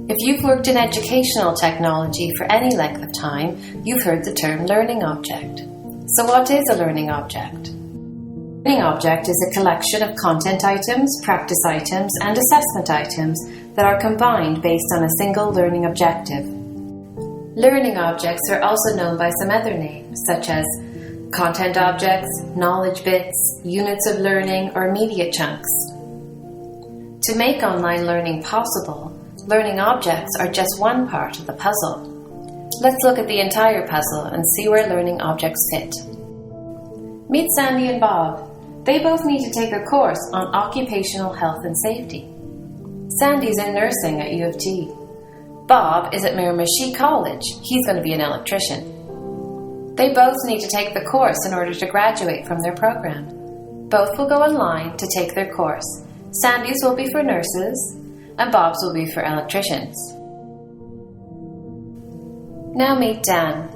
If you've worked in educational technology for any length of time, you've heard the term learning object. So what is a learning object? A learning object is a collection of content items, practice items, and assessment items that are combined based on a single learning objective. Learning objects are also known by some other names, such as content objects, knowledge bits, units of learning, or media chunks. To make online learning possible, learning objects are just one part of the puzzle. Let's look at the entire puzzle and see where learning objects fit. Meet Sandy and Bob. They both need to take a course on occupational health and safety. Sandy's in nursing at U of T. Bob is at Miramichi College. He's going to be an electrician. They both need to take the course in order to graduate from their program. Both will go online to take their course. Sandy's will be for nurses, and Bob's will be for electricians. Now meet Dan.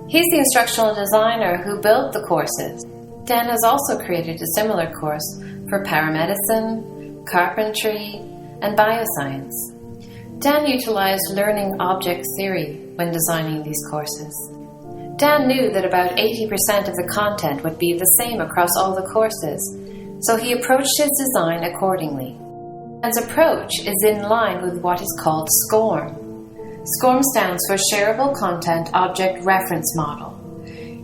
He's the instructional designer who built the courses. Dan has also created a similar course for paramedicine, carpentry, and bioscience. Dan utilized learning object theory when designing these courses. Dan knew that about 80% of the content would be the same across all the courses, so he approached his design accordingly. Dan's approach is in line with what is called SCORM. SCORM stands for Shareable Content Object Reference Model.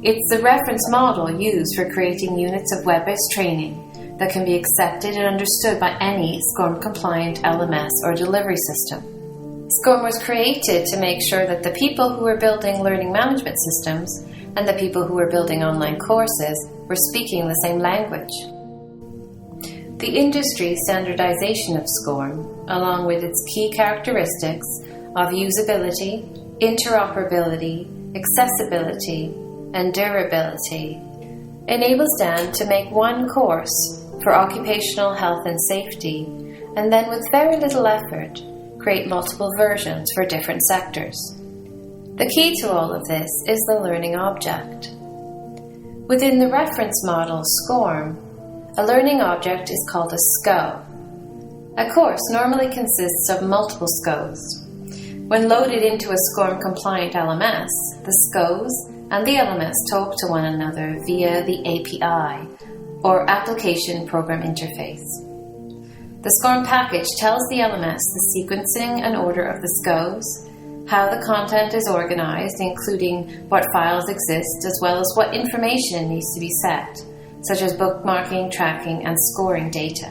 It's the reference model used for creating units of web-based training that can be accepted and understood by any SCORM-compliant LMS or delivery system. SCORM was created to make sure that the people who were building learning management systems and the people who were building online courses were speaking the same language. The industry standardization of SCORM, along with its key characteristics of usability, interoperability, accessibility, and durability, enables Dan to make one course for occupational health and safety, and then with very little effort, create multiple versions for different sectors. The key to all of this is the learning object. Within the reference model SCORM, a learning object is called a SCO. A course normally consists of multiple SCOs. When loaded into a SCORM-compliant LMS, the SCOs and the LMS talk to one another via the API, or Application Program Interface. The SCORM package tells the LMS the sequencing and order of the SCOs, how the content is organized, including what files exist, as well as what information needs to be set, such as bookmarking, tracking, and scoring data.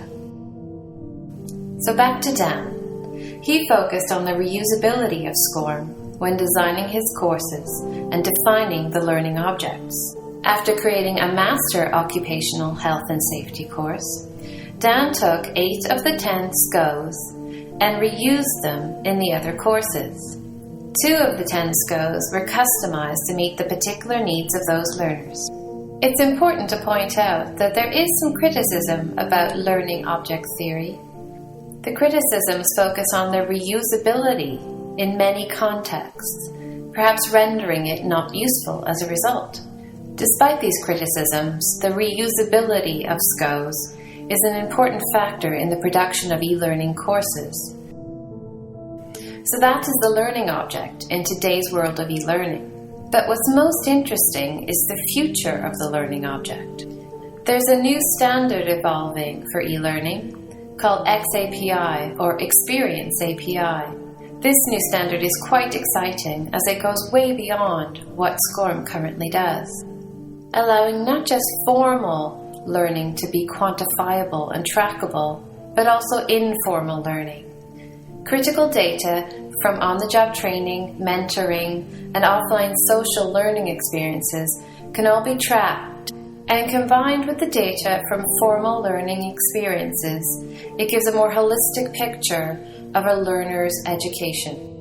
So back to Dan. He focused on the reusability of SCORM when designing his courses and defining the learning objects. After creating a master occupational health and safety course, Dan took 8 of the 10 SCOs and reused them in the other courses. 2 of the 10 SCOs were customized to meet the particular needs of those learners. It's important to point out that there is some criticism about learning object theory. The criticisms focus on the reusability in many contexts, perhaps rendering it not useful as a result. Despite these criticisms, the reusability of SCOs is an important factor in the production of e-learning courses. So that is the learning object in today's world of e-learning. But what's most interesting is the future of the learning object. There's a new standard evolving for e-learning called XAPI, or Experience API. This new standard is quite exciting as it goes way beyond what SCORM currently does, allowing not just formal learning to be quantifiable and trackable, but also informal learning. Critical data from on-the-job training, mentoring, and offline social learning experiences can all be tracked, and combined with the data from formal learning experiences, it gives a more holistic picture of a learner's education.